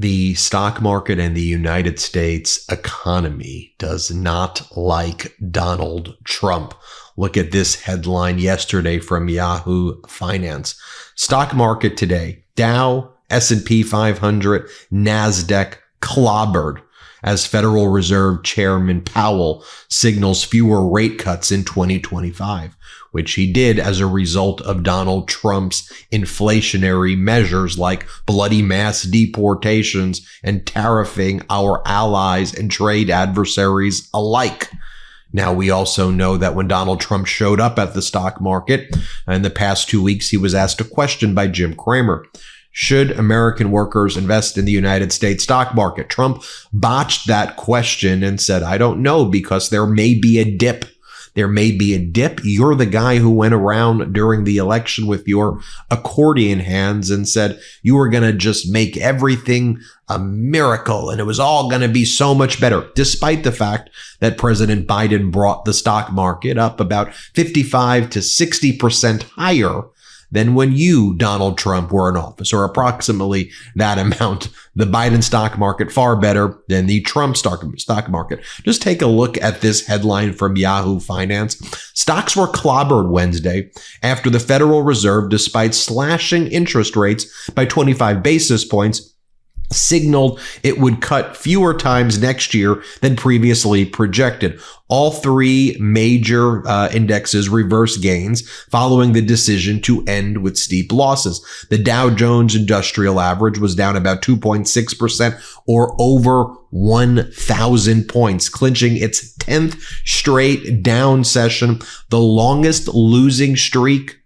The stock market and the United States economy does not like Donald Trump. Look at this headline yesterday from Yahoo Finance. Stock market today, Dow, S&P 500, NASDAQ clobbered as Federal Reserve Chairman Powell signals fewer rate cuts in 2025, which he did as a result of Donald Trump's inflationary measures like bloody mass deportations and tariffing our allies and trade adversaries alike. Now, we also know that when Donald Trump showed up at the stock market in the past 2 weeks, he was asked a question by Jim Cramer. Should American workers invest in the United States stock market? Trump botched that question and said, I don't know, because there may be a dip. There may be a dip. You're the guy who went around during the election with your accordion hands and said you were going to just make everything a miracle and it was all going to be so much better, despite the fact that President Biden brought the stock market up about 55 to 60% higher than when you, Donald Trump, were in office, or approximately that amount. The Biden stock market far better than the Trump stock market. Just take a look at this headline from Yahoo Finance. Stocks were clobbered Wednesday after the Federal Reserve, despite slashing interest rates by 25 basis points, signaled it would cut fewer times next year than previously projected. All three major indexes reversed gains following the decision to end with steep losses. The Dow Jones Industrial Average was down about 2.6% or over 1,000 points, clinching its 10th straight down session, the longest losing streak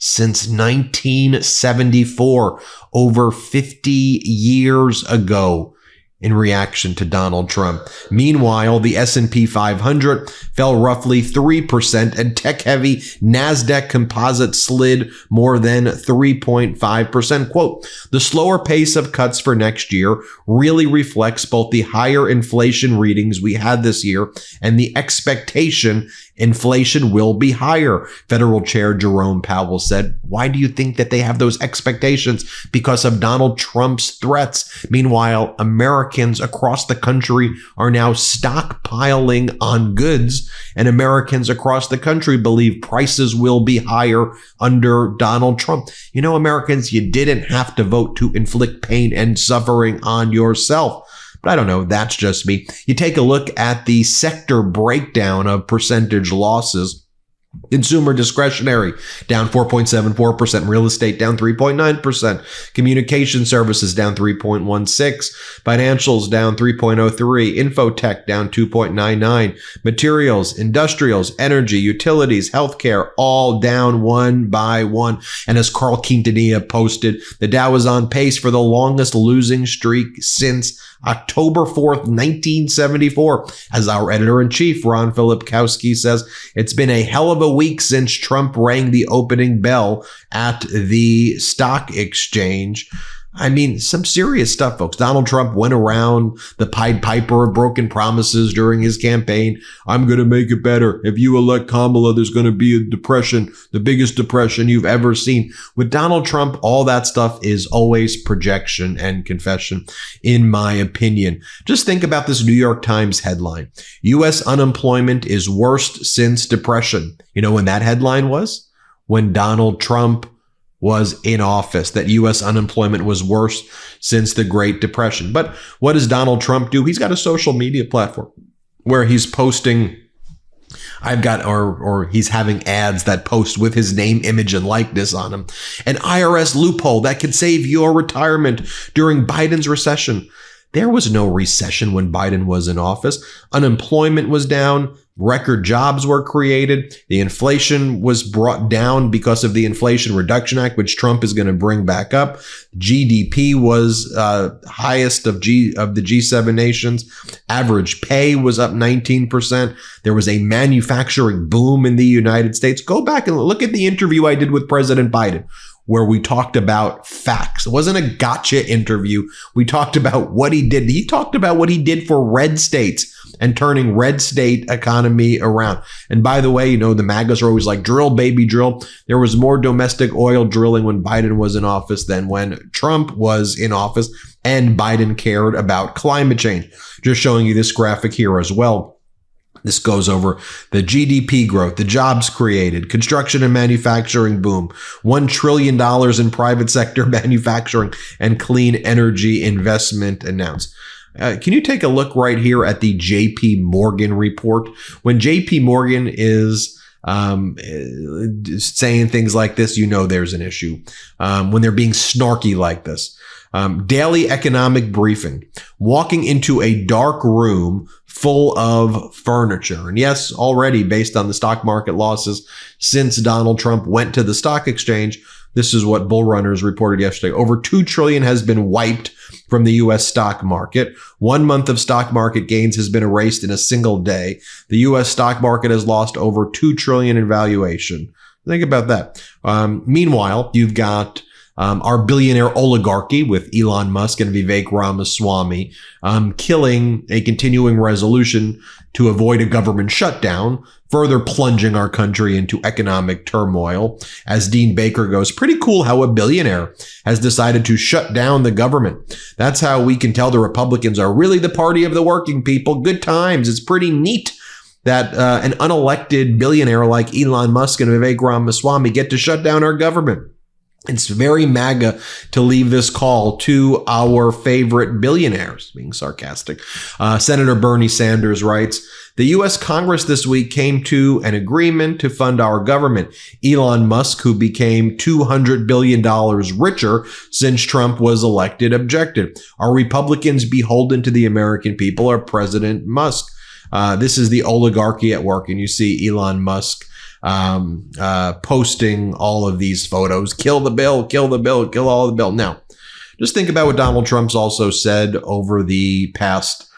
since 1974, over 50 years ago, in reaction to Donald Trump. Meanwhile, the S&P 500 fell roughly 3% and tech-heavy NASDAQ composite slid more than 3.5%. Quote, the slower pace of cuts for next year really reflects both the higher inflation readings we had this year and the expectation inflation will be higher, Federal Chair Jerome Powell said. Why do you think that they have those expectations? Because of Donald Trump's threats. Meanwhile, Americans across the country are now stockpiling on goods, and Americans across the country believe prices will be higher under Donald Trump. You know, Americans, you didn't have to vote to inflict pain and suffering on yourself. But I don't know, that's just me. You take a look at the sector breakdown of percentage losses. Consumer discretionary down 4.74%, real estate down 3.9%, communication services down 3.16%, financials down 3.03%, infotech down 2.99%, materials, industrials, energy, utilities, healthcare all down one by one. And as Carl Quintanilla posted, the Dow is on pace for the longest losing streak since October 4th, 1974. As our editor-in-chief, Ron Filipkowski, says, it's been a hell of a week since Trump rang the opening bell at the stock exchange. I mean, some serious stuff, folks. Donald Trump went around the Pied Piper of broken promises during his campaign. I'm going to make it better. If you elect Kamala, there's going to be a depression, the biggest depression you've ever seen. With Donald Trump, all that stuff is always projection and confession, in my opinion. Just think about this New York Times headline. U.S. unemployment is worst since Depression. You know when that headline was? When Donald Trump was in office, that U.S. unemployment was worse since the Great Depression. But what does Donald Trump do? He's got a social media platform where he's posting, he's having ads that post with his name, image, and likeness on them. An IRS loophole that could save your retirement during Biden's recession. There was no recession when Biden was in office. Unemployment was down. Record jobs were created. The inflation was brought down because of the Inflation Reduction Act, which Trump is going to bring back up. GDP was highest of the G7 nations. Average pay was up 19%. There was a manufacturing boom in the United States. Go back and look at the interview I did with President Biden, where we talked about facts. It wasn't a gotcha interview. We talked about what he did. He talked about what he did for red states and turning red state economy around. And by the way, you know, the MAGAs are always like, drill, baby, drill. There was more domestic oil drilling when Biden was in office than when Trump was in office, and Biden cared about climate change. Just showing you this graphic here as well. This goes over the GDP growth, the jobs created, construction and manufacturing boom, $1 trillion in private sector manufacturing and clean energy investment announced. Can you take a look right here at the JP Morgan report? When JP Morgan is saying things like this, you know there's an issue. When they're being snarky like this. Daily economic briefing, walking into a dark room full of furniture. And yes, already based on the stock market losses since Donald Trump went to the stock exchange, this is what Bull Runners reported yesterday. Over $2 trillion has been wiped from the U.S. stock market. 1 month of stock market gains has been erased in a single day. The U.S. stock market has lost over $2 trillion in valuation. Think about that. Meanwhile, you've got our billionaire oligarchy with Elon Musk and Vivek Ramaswamy killing a continuing resolution to avoid a government shutdown, further plunging our country into economic turmoil. As Dean Baker goes, pretty cool how a billionaire has decided to shut down the government. That's how we can tell the Republicans are really the party of the working people. Good times. It's pretty neat that an unelected billionaire like Elon Musk and Vivek Ramaswamy get to shut down our government. It's very MAGA to leave this call to our favorite billionaires, being sarcastic. Senator Bernie Sanders writes, the U.S. Congress this week came to an agreement to fund our government. Elon Musk, who became $200 billion richer since Trump was elected, objected. Are Republicans beholden to the American people or President Musk? This is the oligarchy at work, and you see Elon Musk posting all of these photos. Kill the bill, kill the bill, kill all the bill. Now, just think about what Donald Trump's also said over the past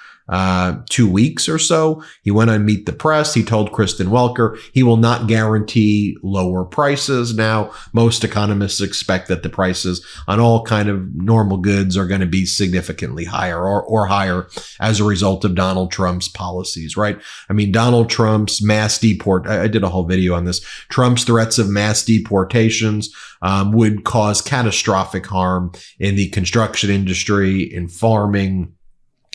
2 weeks or so. He went on Meet the Press. He told Kristen Welker he will not guarantee lower prices. Now, most economists expect that the prices on all kind of normal goods are going to be significantly higher or higher as a result of Donald Trump's policies, right? I mean, Donald Trump's I did a whole video on this. Trump's threats of mass deportations would cause catastrophic harm in the construction industry, in farming,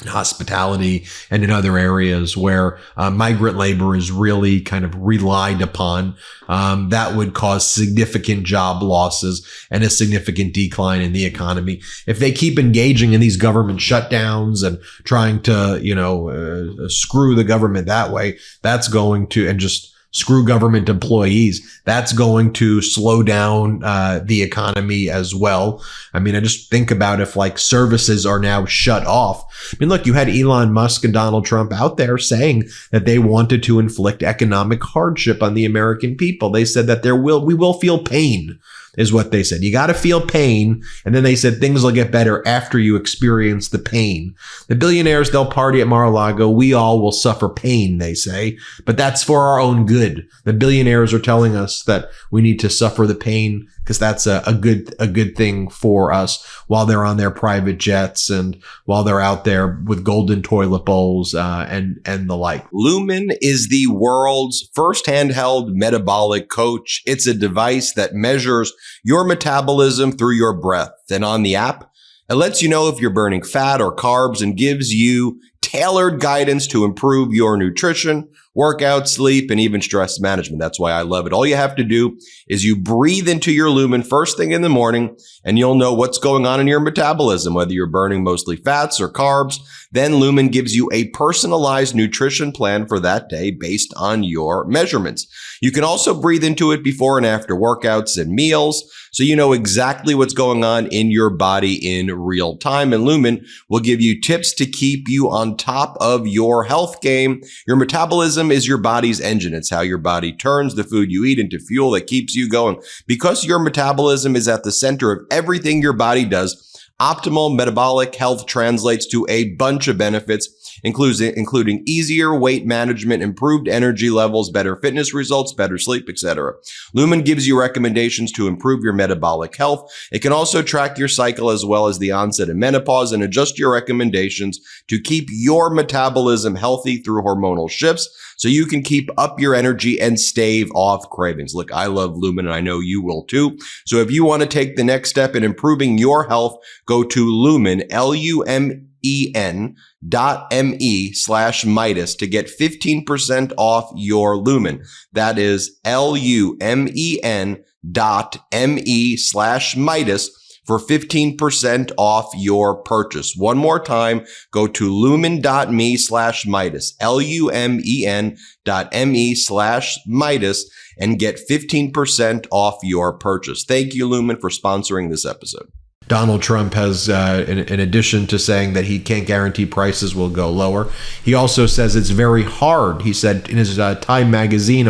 hospitality, and in other areas where migrant labor is really kind of relied upon. That would cause significant job losses and a significant decline in the economy. If they keep engaging in these government shutdowns and trying to, screw the government that way, that's going to, and just screw government employees, that's going to slow down the economy as well. I mean, I just think about if like services are now shut off. I mean, look, you had Elon Musk and Donald Trump out there saying that they wanted to inflict economic hardship on the American people. They said that we will feel pain, is what they said. You got to feel pain. And then they said things will get better after you experience the pain. The billionaires, they'll party at Mar-a-Lago. We all will suffer pain, they say, but that's for our own good. The billionaires are telling us that we need to suffer the pain because that's a good thing for us while they're on their private jets and while they're out there with golden toilet bowls and the like. Lumen is the world's first handheld metabolic coach. It's a device that measures your metabolism through your breath. And on the app, it lets you know if you're burning fat or carbs and gives you tailored guidance to improve your nutrition, workout, sleep, and even stress management. That's why I love it. All you have to do is you breathe into your Lumen first thing in the morning, and you'll know what's going on in your metabolism, whether you're burning mostly fats or carbs. Then Lumen gives you a personalized nutrition plan for that day based on your measurements. You can also breathe into it before and after workouts and meals, so you know exactly what's going on in your body in real time. And Lumen will give you tips to keep you on top of your health game. Your metabolism is your body's engine. It's how your body turns the food you eat into fuel that keeps you going. Because your metabolism is at the center of everything your body does, optimal metabolic health translates to a bunch of benefits. including easier weight management, improved energy levels, better fitness results, better sleep, etc. Lumen gives you recommendations to improve your metabolic health. It can also track your cycle as well as the onset of menopause and adjust your recommendations to keep your metabolism healthy through hormonal shifts so you can keep up your energy and stave off cravings. Look, I love Lumen and I know you will too. So if you want to take the next step in improving your health, go to Lumen, LUMEN.me/Meidas to get 15% off your Lumen. That is LUMEN.me/Meidas for 15% off your purchase. One more time, go to lumen.me/Meidas, LUMEN.me/Meidas, and get 15% off your purchase. Thank you, Lumen, for sponsoring this episode. Donald Trump has, in addition to saying that he can't guarantee prices will go lower, he also says it's very hard. He said in his Time Magazine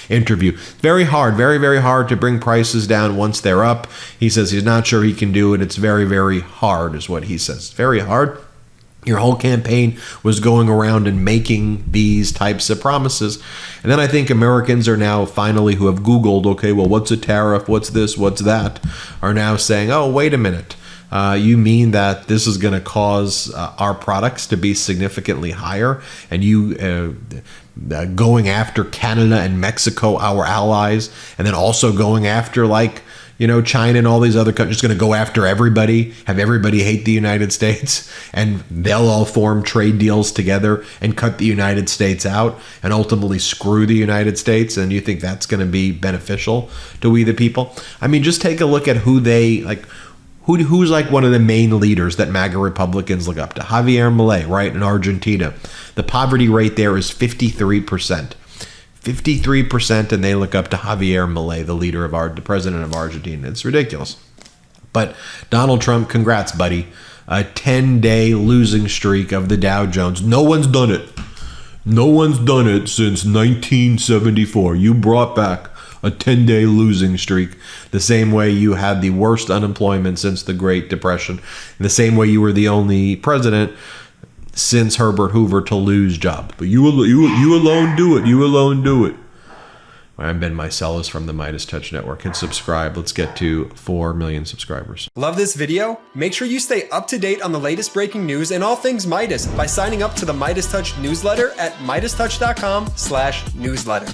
interview, very hard, very, very hard to bring prices down once they're up. He says he's not sure he can do it. It's very, very hard is what he says. Very hard. Your whole campaign was going around and making these types of promises. And then I think Americans are now finally, who have Googled, okay, well, what's a tariff? What's this? What's that? Are now saying, oh, wait a minute. You mean that this is going to cause our products to be significantly higher? And you going after Canada and Mexico, our allies, and then also going after China and all these other countries, going to go after everybody, have everybody hate the United States, and they'll all form trade deals together and cut the United States out and ultimately screw the United States. And you think that's going to be beneficial to we the people? I mean, just take a look at who they like. Who's like one of the main leaders that MAGA Republicans look up to? Javier Milei, right, in Argentina. The poverty rate there is 53%. 53%, and they look up to Javier Milei, the president of Argentina. It's ridiculous. But Donald Trump, congrats, buddy. A 10-day losing streak of the Dow Jones. No one's done it. No one's done it since 1974. You brought back a 10-day losing streak, the same way you had the worst unemployment since the Great Depression, the same way you were the only president since Herbert Hoover to lose job. But you alone do it. You alone do it. I'm Ben Meiselas from the MeidasTouch Network. And subscribe. Let's get to 4 million subscribers. Love this video? Make sure you stay up to date on the latest breaking news and all things Meidas by signing up to the MeidasTouch newsletter at MeidasTouch.com/newsletter.